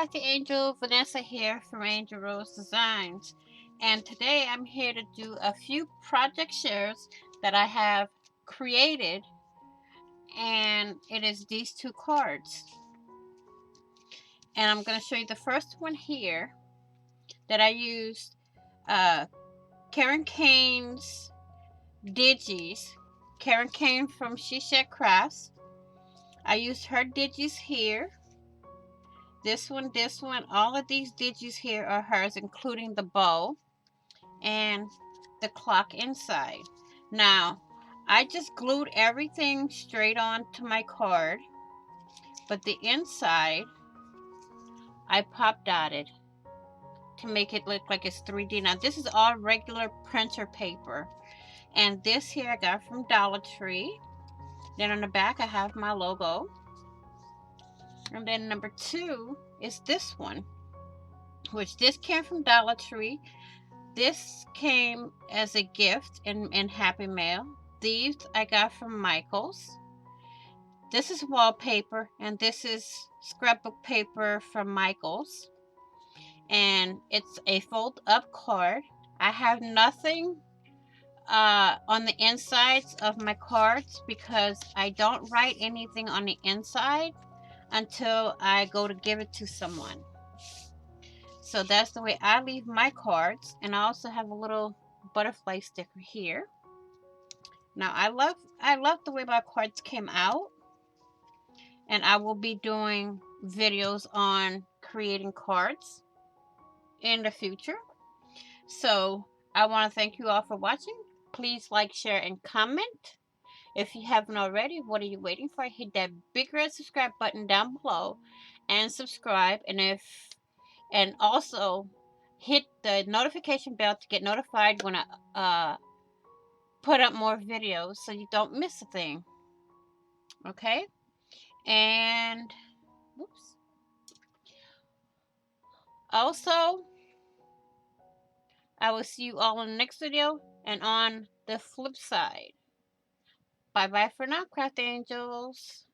Crafty Angel, Vanessa here from AngelRose Designs, and today I'm here to do a few project shares that I have created, and it is these two cards. And I'm going to show you the first one here that I used Karen Kane's Digis. Karen Kane from She Shed Crafts. I used her Digis here. This one, all of these digits here are hers, including the bow and the clock inside. Now, I just glued everything straight on to my card, but the inside, I pop dotted to make it look like it's 3D. Now, this is all regular printer paper, and this here I got from Dollar Tree. Then on the back, I have my logo. And then number 2 is this one, which this came from Dollar Tree. This came as a gift in Happy Mail. These I got from Michael's. This is wallpaper, and this is scrapbook paper from Michael's. And it's a fold-up card. I have nothing on the insides of my cards because I don't write anything on the inside until I go to give it to someone. So that's the way I leave my cards. And I also have a little butterfly sticker here. Now I love the way my cards came out, and I will be doing videos on creating cards in the future. So I want to thank you all for watching. Please like, share, and comment. If you haven't already, what are you waiting for? Hit that big red subscribe button down below and subscribe. And also hit the notification bell to get notified when I put up more videos so you don't miss a thing. Okay? And whoops. Also, I will see you all in the next video and on the flip side. Bye bye for now, Craft Angels.